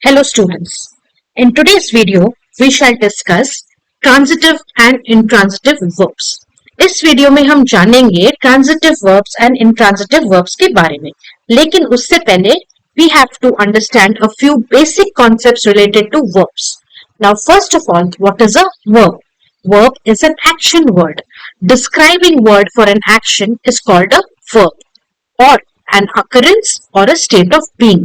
Hello students. In today's video, we shall discuss transitive and intransitive verbs. इस video में हम जानेंगे transitive verbs and intransitive verbs के बारे में. लेकिन उससे पहले we have to understand a few basic concepts related to verbs. Now first of all, what is a verb? Verb is an action word. Describing word for an action is called a verb or an occurrence or a state of being.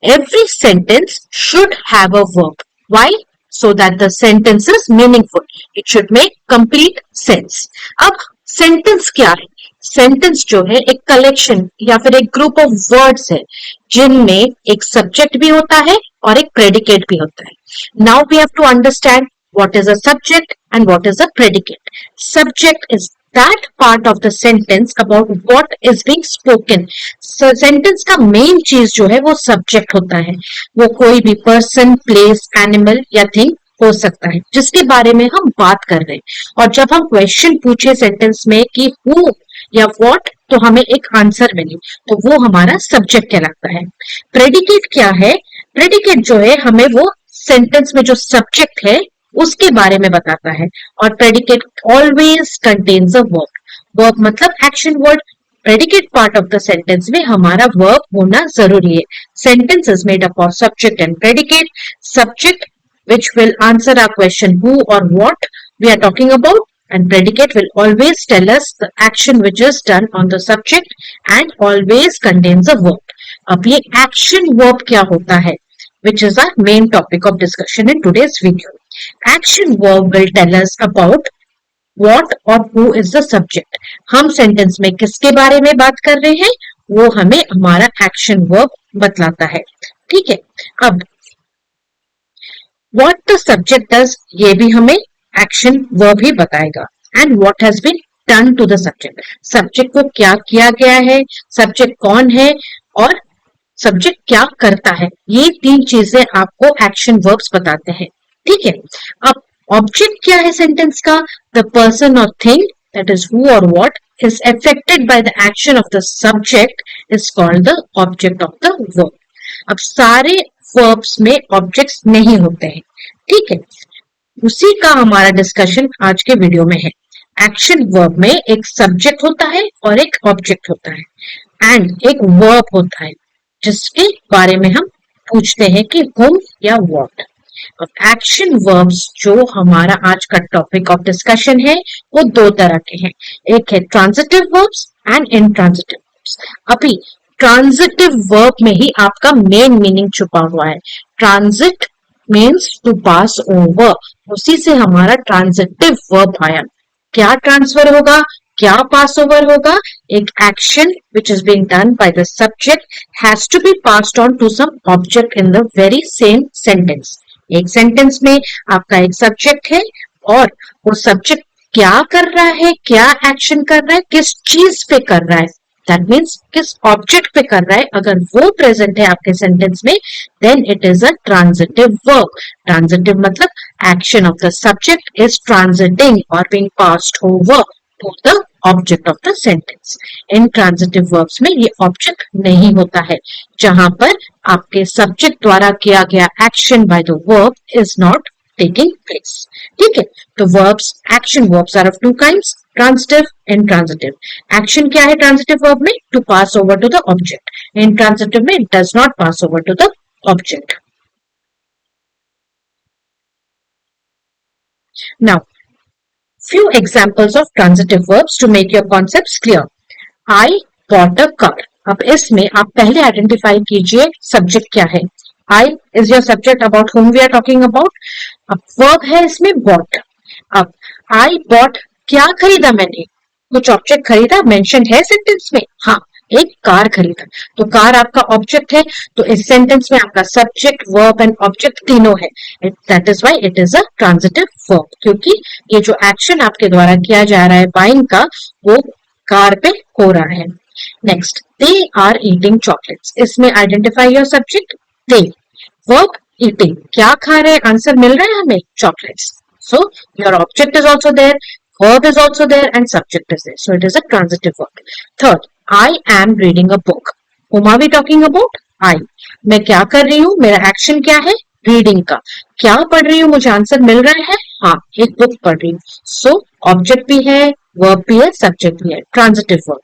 Every sentence should have a verb. Why? So that the sentence is meaningful. It should make complete sense. अब sentence क्या है? Sentence जो है एक collection या फिर एक group of words है जिनमें एक subject भी होता है और एक predicate भी होता है. Now we have to understand what is a subject and what is a predicate. Subject is that part of the sentence about what is being spoken. So, sentence का main चीज जो है वो subject होता है. वो कोई भी person, place, animal या thing हो सकता है जिसके बारे में हम बात कर रहे हैं. और जब हम क्वेश्चन पूछे सेंटेंस में कि who या what, तो हमें एक आंसर मिले तो वो हमारा सब्जेक्ट कहलाता है. प्रेडिकेट क्या है? प्रेडिकेट जो है हमें वो सेंटेंस में जो सब्जेक्ट है उसके बारे में बताता है. और predicate always contains a verb. Verb मतलब action word. Predicate part of the sentence में हमारा वर्ब होना जरूरी है. Sentence is made up of subject and predicate. Subject which will answer our question who or what we are talking about, and predicate will always tell us the action which is done on the subject and always contains a verb. अब ये action verb क्या होता है, which is our main topic of discussion in today's video. Action verb will tell us about what or who is the subject. हम sentence में किसके बारे में बात कर रहे हैं वो हमें हमारा action verb बतलाता है. ठीक है. अब what the subject does ये भी हमें action verb ही बताएगा. and what has been done to the subject. subject को क्या किया गया है, subject कौन है और subject क्या करता है, ये तीन चीजें आपको action verbs बताते हैं. ठीक है. अब object क्या है सेंटेंस का? the person or thing, that is who or what, is affected by the action of the subject is called the object of the verb. अब सारे verbs में objects नहीं होते हैं. ठीक है. उसी का हमारा डिस्कशन आज के वीडियो में है. एक्शन वर्ब में एक सब्जेक्ट होता है और एक ऑब्जेक्ट होता है एंड एक वर्ब होता है जिसके बारे में हम पूछते हैं कि whom या what. अब एक्शन वर्ब्स जो हमारा आज का टॉपिक ऑफ डिस्कशन है वो दो तरह के हैं. एक है transitive verbs and intransitive verbs. अभी ट्रांजिटिव वर्ब में ही आपका मेन मीनिंग छुपा हुआ है. Transit means to pass over. उसी से हमारा ट्रांजिटिव वर्ब आया. क्या ट्रांसफर होगा, क्या पास ओवर होगा? एक action which is being done by the subject has to be passed on to some object in the very same sentence. एक सेंटेंस में आपका एक सब्जेक्ट है और वो सब्जेक्ट क्या कर रहा है, क्या एक्शन कर रहा है, किस चीज पे कर रहा है, दैट मीन्स किस ऑब्जेक्ट पे कर रहा है, अगर वो प्रेजेंट है आपके सेंटेंस में then it is a transitive verb. Transitive मतलब action of the subject is transiting और being passed over to the object of the sentence. In transitive verbs में ये ऑब्जेक्ट नहीं होता है जहां पर आपके सब्जेक्ट द्वारा किया गया action by the verb is not taking place. ठीक है. तो verbs, action verbs are of two kinds, transitive and intransitive. Action क्या है transitive verb में? To pass over to the object. Intransitive में it does not pass over to the object. Now, few examples of transitive verbs to make your concepts clear. I bought a car. अब इसमें आप पहले identify कीजिए subject क्या है. I is your subject about whom we are talking about. अब verb है इसमें bought. अब I bought क्या खरीदा मैंने? कुछ ऑब्जेक्ट खरीदा मेंशन है सेंटेंस में. हाँ, एक कार खरीदा. तो कार आपका ऑब्जेक्ट है. तो इस सेंटेंस में आपका सब्जेक्ट, वर्ब एंड ऑब्जेक्ट तीनों है. That is why it is a transitive verb, क्योंकि ये जो एक्शन आपके द्वारा किया जा रहा है बाइंग का वो कार पे हो रहा है. Next, they are eating chocolates. इसमें identify your subject. They, verb eating, क्या खा रहे हैं? आंसर मिल रहा है हमें, chocolates. So your object is also there, verb is also there and subject is there. So it is a transitive verb. Third, I am reading a book. Whom are we talking about? I. मैं क्या कर रही हूँ, मेरा action क्या है, reading का। क्या पढ़ रही हूँ, मुझे आंसर मिल रहा है, हाँ एक बुक पढ़ रही हूँ। सो ऑब्जेक्ट भी है, वर्ब भी है, सब्जेक्ट भी है, transitive verb.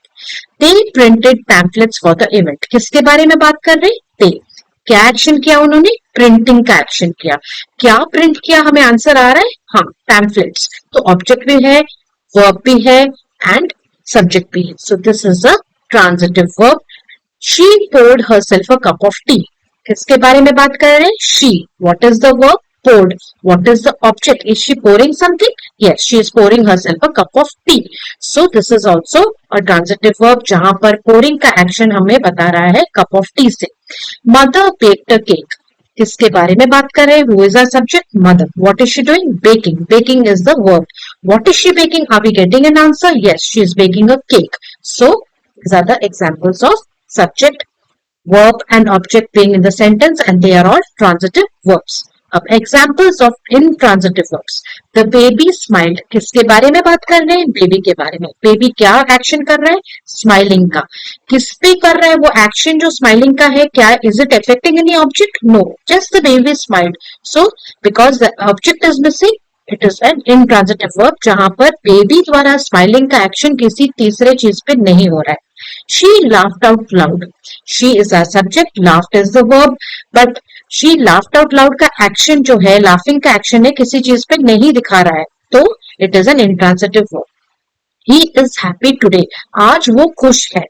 They printed pamphlets for the event, किसके बारे में बात कर रहे हैं, दे। क्या एक्शन किया उन्होंने, प्रिंटिंग का एक्शन किया। क्या प्रिंट किया, हमें आंसर आ रहा है, हाँ पैम्फलेट्स। तो ऑब्जेक्ट भी है, वर्ब भी है एंड सब्जेक्ट भी है। सो this is a transitive verb. She poured herself a cup of tea, किसके बारे में बात कर रहे हैं, she. What is the verb, poured. What is the object, is she pouring something, yes she is pouring herself a cup of tea. So this is also a transitive verb जहां पर pouring का action हमें बता रहा है cup of tea से। mother baked a cake, किसके बारे में बात कर रहे हैं, who is our subject, mother. What is she doing, baking. Baking is the verb. What is she baking, are we getting an answer, yes she is baking a cake. So these are the examples of subject, verb and object being in the sentence, and they are all transitive verbs. अब examples of intransitive verbs. The baby smiled, किसके बारे में बात कर रहे हैं, baby के बारे में। बेबी क्या एक्शन कर रहा है, स्माइलिंग का। किस पे कर रहा है वो एक्शन जो स्माइलिंग का है, क्या is it affecting any object, no, just the baby smiled. So because the object is missing, it is an intransitive verb जहां पर बेबी द्वारा स्माइलिंग का एक्शन किसी तीसरे चीज पे नहीं हो रहा है। She laughed out loud. She is our subject, laughed is the verb, but she laughed out loud का एक्शन जो है, laughing का एक्शन है, किसी चीज पे नहीं दिखा रहा है, तो it is an intransitive verb. He is happy today. आज वो खुश है.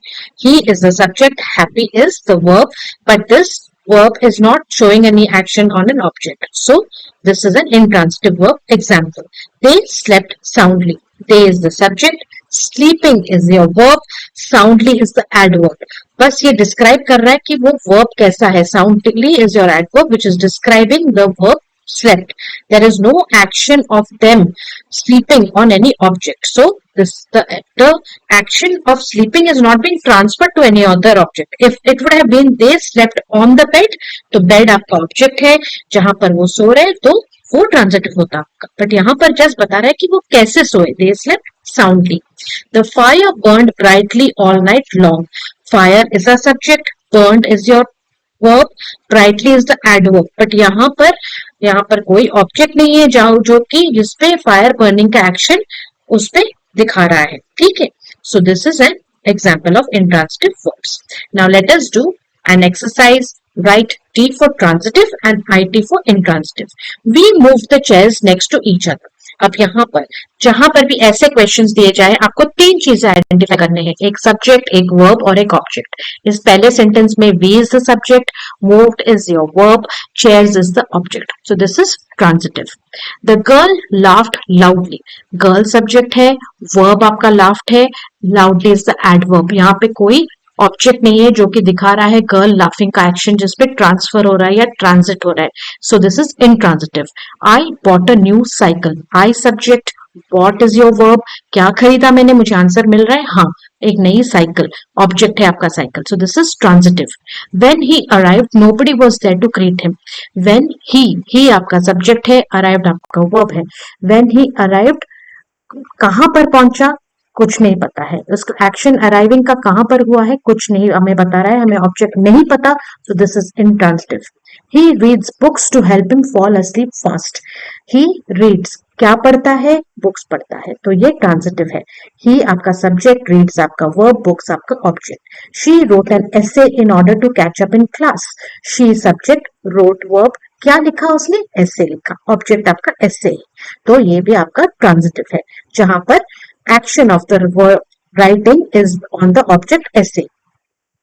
He is the subject, happy is the verb, but this verb is not showing any action on an object. So this is an intransitive verb. Example: they slept soundly. They is the subject, sleeping is your verb, soundly is the adverb. बस ये describe कर रहा है कि वो verb कैसा है. Soundly is your adverb which is describing the verb slept. There is no action of them sleeping on any object. So the action of sleeping is not being transferred to any other object. If it would have been they slept on the bed, तो bed आपका object है, जहां पर वो सो रहे, तो वो transitive होता आपका। बट यहाँ पर जस्ट बता रहा है कि वो कैसे सोए, they slept soundly. The fire burned brightly all night long. Fire is a subject, burned is your verb, brightly is the adverb. But यहाँ पर कोई ऑब्जेक्ट नहीं है जो कि जिसपे फायर बर्निंग का एक्शन उस पे दिखा रहा है, ठीक है। सो this is an example of intransitive verbs. Now let us do an exercise. Write T for transitive and IT for intransitive. We move the chairs next to each other. अब यहाँ पर जहां पर भी ऐसे क्वेश्चंस दिए जाए, आपको तीन चीजें आइडेंटिफाई करने हैं, एक सब्जेक्ट, एक वर्ब और एक ऑब्जेक्ट। इस पहले सेंटेंस में we is the subject, moved is your verb, chairs is the object. So this is transitive. The girl laughed loudly. Girl subject है, वर्ब आपका लाफ्ड है, लाउडली इज द एडवर्ब। यहाँ पे कोई ऑब्जेक्ट नहीं है जो कि दिखा रहा है गर्ल लाफिंग का एक्शन जिसपे ट्रांसफर हो रहा है या ट्रांजिट हो रहा है। सो this is intransitive. I bought a new cycle. I subject, bot is your verb, क्या खरीदा मैंने, मुझे आंसर मिल रहा है, हाँ एक नई साइकिल, ऑब्जेक्ट है आपका cycle. So this is transitive. When he arrived nobody was there to greet him. When he आपका सब्जेक्ट है, अराइव्ड आपका वर्ब है। व्हेन ही अराइव्ड, कहां पर पहुंचा, कुछ नहीं पता है। उसका एक्शन अराइविंग का कहां पर हुआ है, कुछ नहीं हमें बता रहा है, हमें ऑब्जेक्ट नहीं पता। So this is intransitive. He reads books to help him fall asleep fast. He reads, क्या पढ़ता है, बुक्स पढ़ता है, तो ये ट्रांजिटिव है। ही आपका सब्जेक्ट, रीड्स आपका वर्ब, बुक्स आपका object. She wrote an essay in order to catch up in class. She subject, wrote verb, क्या लिखा उसने, एसे लिखा, ऑब्जेक्ट आपका एसे। तो ये भी आपका ट्रांजिटिव है जहां पर action of the writing is on the object essay.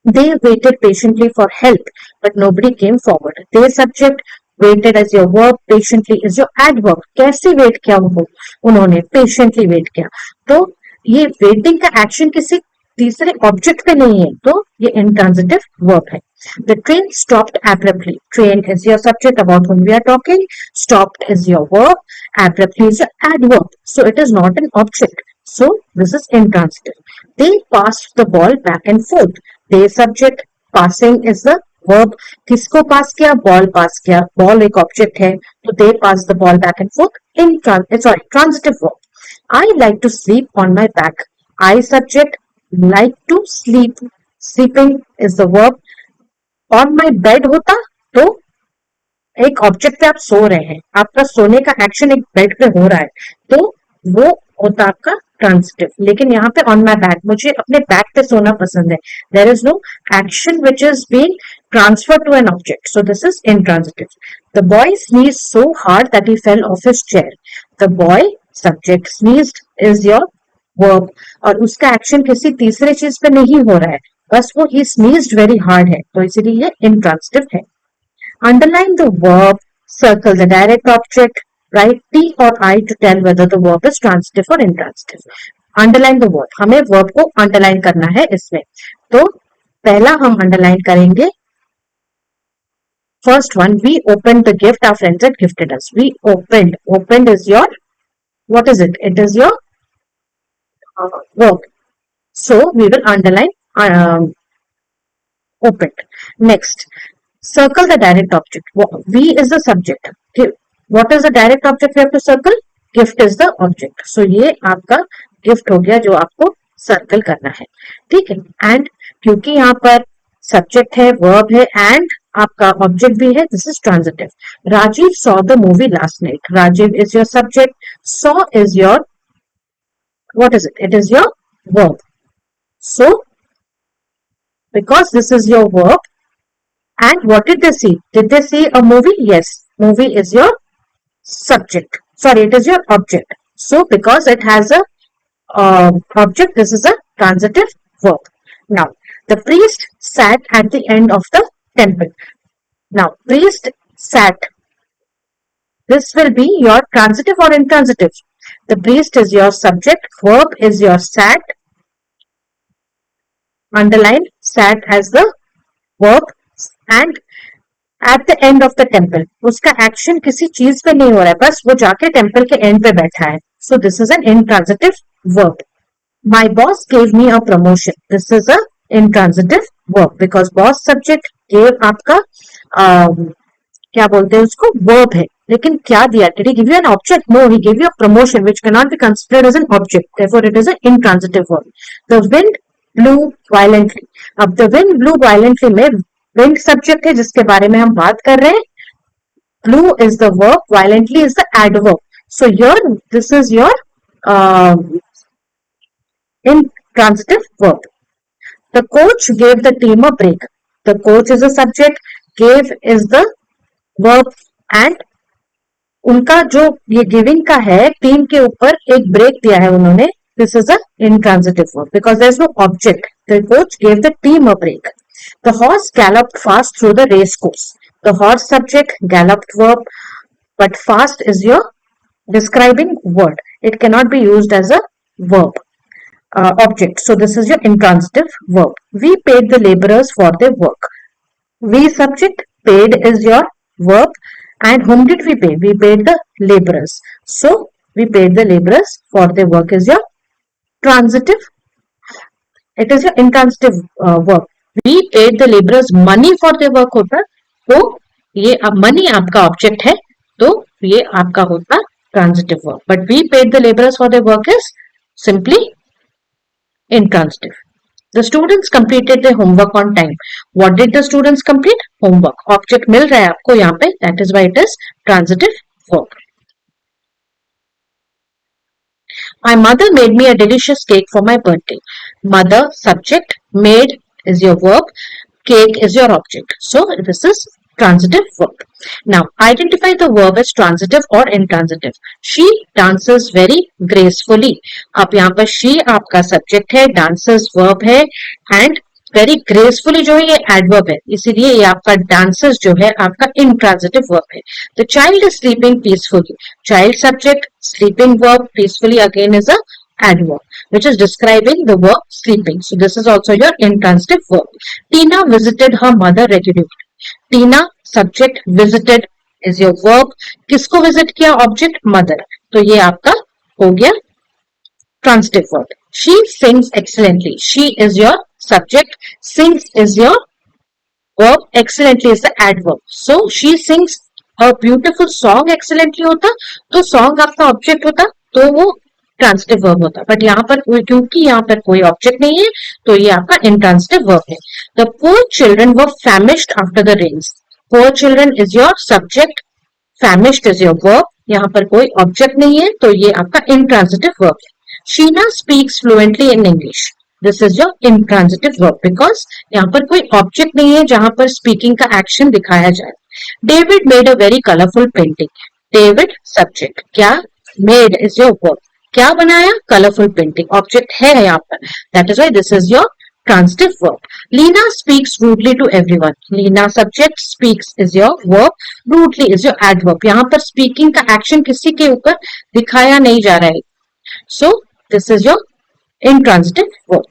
They waited patiently for help, but nobody came forward. They subject, waited as your verb, patiently is your adverb. कैसे wait किया उन्होंने, patiently wait किया। तो ये waiting का action किसी तीसरे object पे नहीं है, तो ये intransitive verb है। The train stopped abruptly. Train is your subject about whom we are talking. Stopped is your verb. Abruptly is your adverb. So it is not an object. So this is intransitive. They passed the ball back and forth. They subject, passing is the verb. किसको पास किया, ball pass किया, ball एक object है, तो they pass the ball back and forth in transitive verb. I like to sleep on my back. I subject, like to sleep, sleeping is the verb. On my bed होता तो एक object पे आप सो रहे हैं, आपका सोने का एक्शन एक बेड पे हो रहा है, तो वो होता आपका ट्रांजिटिव। लेकिन यहाँ पे ऑन माई बैक, मुझे अपने बैक पे सोना पसंद है, there is no action which is being transfer to an object, so this is intransitive. The boy sneeze so hard that he fell off his chair. The boy subject, sneezed is your verb, और उसका action किसी तीसरे चीज पे नहीं हो रहा है, बस वो ही स्नीज्ड वेरी हार्ड है, तो इसीलिए ये इंट्रांजिटिव है। Underline the verb, circle the direct object, write T or I to tell whether the verb is transitive or intransitive. Underline the word, हमें verb को underline करना है इसमें। तो पहला हम underline करेंगे first one, we opened the gift our friends had gifted us. We opened, opened is your, what is it? It is your verb. So we will underline opened. Next, circle the direct object. We is the subject. What is the direct object we have to circle? Gift is the object. So ये आपका gift हो गया जो आपको circle करना है, ठीक है। एंड क्योंकि यहाँ पर सब्जेक्ट है, वर्ब है एंड आपका ऑब्जेक्ट भी है, this is transitive. Rajiv saw the movie last night. Rajiv is your subject, saw is your, what is it? It is your verb. So because this is your verb, and what did they see? Did they see a movie? Yes, movie is your subject. Sorry, it is your object. So because it has a object, this is a transitive verb. Now, the priest sat at the end of the temple. Now, priest sat. This will be your transitive or intransitive. The priest is your subject, verb is your sat. Underline sat as the verb, and at the end of the temple, उसका action किसी चीज पे नहीं हो रहा है, बस वो जाके टेम्पल के एंड पे बैठा है, so this is an intransitive verb. My boss gave me a promotion. This is a intransitive verb because boss subject, gave आपका क्या बोलते हैं उसको, verb है, लेकिन क्या दिया? Did he give you an object? No, he gave you a promotion which cannot be considered as an object, therefore it is an intransitive verb. The wind blew violently. अब the wind blew violently में wind subject है जिसके बारे में हम बात कर रहे हैं, blew is the verb, violently is the adverb. So here this is your intransitive verb. The coach gave the team a break. The coach is a subject, gave is the verb, and उनका जो ये giving का है, team के ऊपर एक break दिया है उन्होंने, this is a intransitive verb because there is no object. The coach gave the team a break. The horse galloped fast through the race course. The horse subject, galloped verb, but fast is your describing word. It cannot be used as a verb object. So this is your intransitive verb. We paid the laborers for their work. We subject, paid is your verb, and whom did we pay? We paid the laborers. So we paid the laborers for their work is your transitive. It is your intransitive verb. We paid the laborers money for their work होता, तो ये अब money आपका object है, तो ये आपका होता transitive verb. But we paid the laborers for their work is simply intransitive. The students completed their homework on time. What did the students complete? Homework. Object मिल रहा है आपको यहाँ पे, that is why it is transitive verb. My mother made me a delicious cake for my birthday. Mother subject, made is your verb, cake is your object. So this is transitive verb. Now identify the verb as transitive or intransitive. She dances very gracefully. अब यहाँ पर she आपका subject है, dances verb है, and very gracefully जो है ये adverb है, इसीलिए ये आपका dances जो है आपका intransitive verb है. The child is sleeping peacefully. Child subject, sleeping verb, peacefully again is a adverb which is describing the verb sleeping. So this is also your intransitive verb. Tina visited her mother regularly. Tina subject, visited is your verb. किसको visit किया? Object mother. तो ये आपका हो गया transitive verb. She sings excellently. She is your subject, sings is your verb, excellently is the adverb. So she sings a beautiful song excellently होता, तो song आपका object होता, तो वो ट्रांजिटिव वर्ब होता, बट यहाँ पर क्योंकि यहाँ पर कोई ऑब्जेक्ट नहीं है, तो ये आपका इंट्रांजिटिव वर्ब है. The poor children were famished after the rains. Poor children is your subject, famished is your verb. यहाँ पर कोई ऑब्जेक्ट नहीं है तो ये आपका intransitive verb है. Sheena speaks fluently in English. This is your intransitive verb because यहाँ पर कोई ऑब्जेक्ट नहीं है जहां पर स्पीकिंग का एक्शन दिखाया जाए. David made a very colorful painting. David subject, क्या made is your verb, क्या बनाया, कलरफुल पेंटिंग, ऑब्जेक्ट है यहाँ पर, that is why this is your transitive verb. Leena speaks rudely to everyone. Leena subject, speaks is your verb, rudely is your adverb. यहाँ पर speaking का action किसी के ऊपर दिखाया नहीं जा रहा है, सो this is your intransitive verb.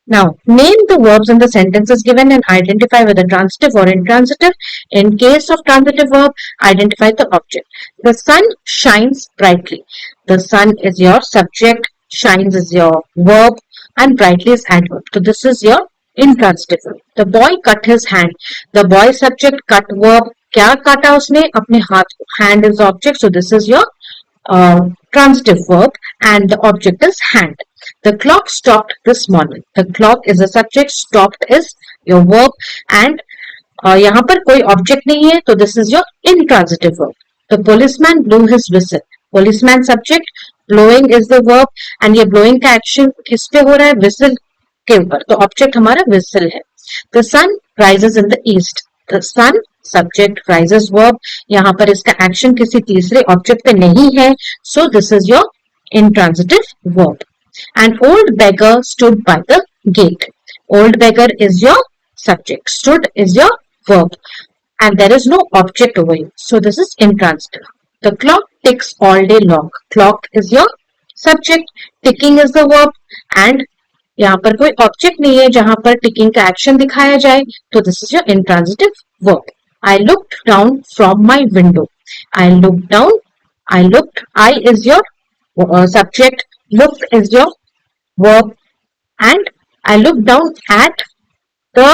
Now, name the verbs in the sentences given and identify whether transitive or intransitive. In case of transitive verb, identify the object. The sun shines brightly. The sun is your subject, shines is your verb, and brightly is adverb. So this is your intransitive verb. The boy cut his hand. The boy subject, cut verb. क्या काटा उसने? अपने हाथ को. Hand is object, so this is your transitive verb, and the object is hand. The clock stopped this morning. The clock is a subject, stopped is your verb, and यहाँ पर कोई object नहीं है तो this is your intransitive verb. The policeman blew his whistle. Policeman subject, blowing is the verb, and ये blowing का action किस पे हो रहा है? whistle के ऊपर, तो ऑब्जेक्ट हमारा whistle है. The sun rises in the east. The sun subject, rises verb, यहाँ पर इसका एक्शन किसी तीसरे ऑब्जेक्ट पे नहीं है, so this is your intransitive verb. An old beggar stood by the gate. Old beggar is your subject, stood is your verb, and there is no object over here, so this is intransitive. The clock ticks all day long. Clock is your subject, ticking is the verb, and यहाँ पर कोई object नहीं है जहां पर ticking का action दिखाया जाए, तो this is your intransitive verb. I looked down from my window. I looked down, I looked, I is your subject, looked is your verb, and I looked down at the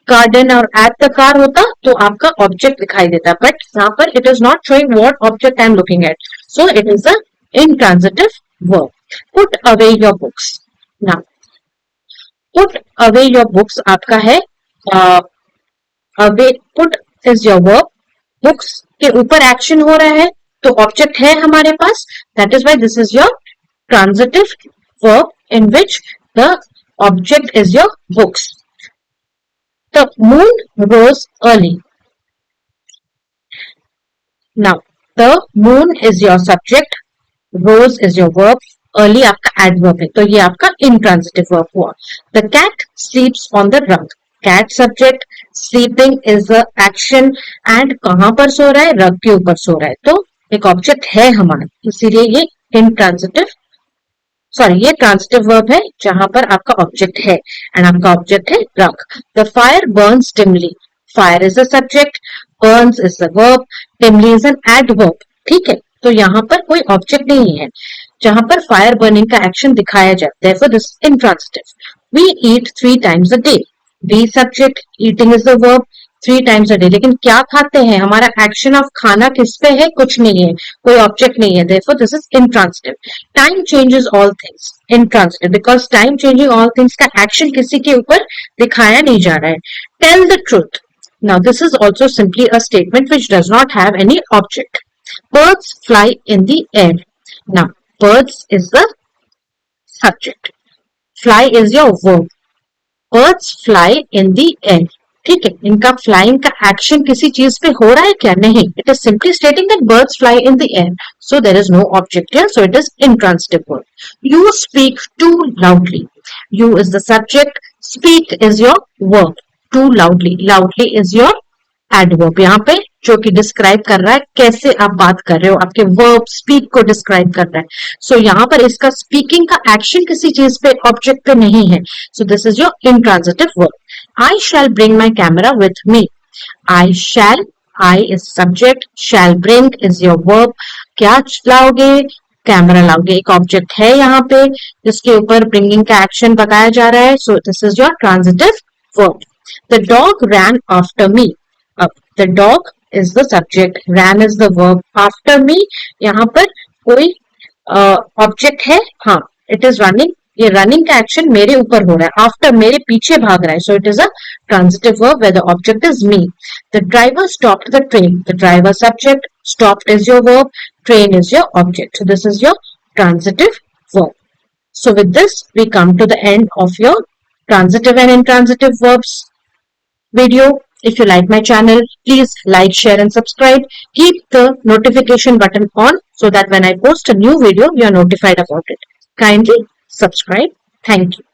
garden or at the car होता तो आपका object दिखाई देता, but यहाँ पर it is not showing what object I am looking at, so it is a intransitive verb. Put away your books. Now, put away your books आपका है away, put is your verb, books के ऊपर action हो रहा है तो object है हमारे पास, that is why this is your transitive verb in which the object is your books. The moon rose early. Now, the moon is your subject, rose is your verb, early आपका adverb है, तो ये आपका intransitive verb हुआ. The cat sleeps on the rug. Cat subject, sleeping is the action, and कहां पर सो रहा है? रग के ऊपर सो रहा है, तो एक ऑब्जेक्ट है हमारा, इसीलिए ये intransitive, सॉरी ये ट्रांजिटिव वर्ब है जहां पर आपका ऑब्जेक्ट है, एंड आपका ऑब्जेक्ट है रग. The fire Burns dimly. Fire is a subject, Burns is the verb, dimly is an adverb. ठीक है, तो यहाँ पर कोई ऑब्जेक्ट नहीं है जहां पर फायर बर्निंग का एक्शन दिखाया जाए, therefore this is intransitive. We eat 3 times a day. Be subject, eating is the verb, 3 times a day. लेकिन क्या खाते हैं? हमारा एक्शन ऑफ खाना किस पे है? कुछ नहीं है, कोई ऑब्जेक्ट नहीं है, therefore this is intransitive. Time changes all things. Intransitive because time changing all things का एक्शन किसी के ऊपर दिखाया नहीं जा रहा है. Tell the truth. Now this is also simply a statement which does not have any object. Birds fly in the air. Now birds is the subject, fly is your verb, birds fly in the air. ठीक है, इनका flying का action किसी चीज पे हो रहा है क्या? नहीं, it is simply stating that birds fly in the air, so there is no object here, so it is intransitive verb. You speak too loudly. You is the subject, speak is your verb, too loudly, loudly is your adverb यहाँ पे, जो कि describe कर रहा है कैसे आप बात कर रहे हो, आपके वर्ब स्पीक को डिस्क्राइब कर रहा है. सो यहाँ पर इसका स्पीकिंग का एक्शन किसी चीज पे, ऑब्जेक्ट पे नहीं है, सो this is your intransitive verb. I shall bring my camera with me. I shall, I is subject, shall bring is your verb. क्या लाओगे? कैमरा लाओगे, एक ऑब्जेक्ट है यहाँ पे जिसके ऊपर ब्रिंगिंग का एक्शन बताया जा रहा है, सो this is your transitive verb. The dog ran after me. The dog is the subject, ran is the verb, after me यहाँ पर कोई ऑब्जेक्ट है, हाँ, it is running ये रनिंग का एक्शन मेरे ऊपर हो रहा है, आफ्टर मेरे पीछे भाग रहा है, so it is a transitive verb where the object is me. The driver stopped the train. The driver subject, stopped is your verb, train is your object. So this is your transitive verb. So with this we come to the end of your transitive and intransitive verbs video. If you like my channel, please like, share and subscribe. Keep the notification button on so that when I post a new video, you are notified about it. Kindly subscribe. Thank you.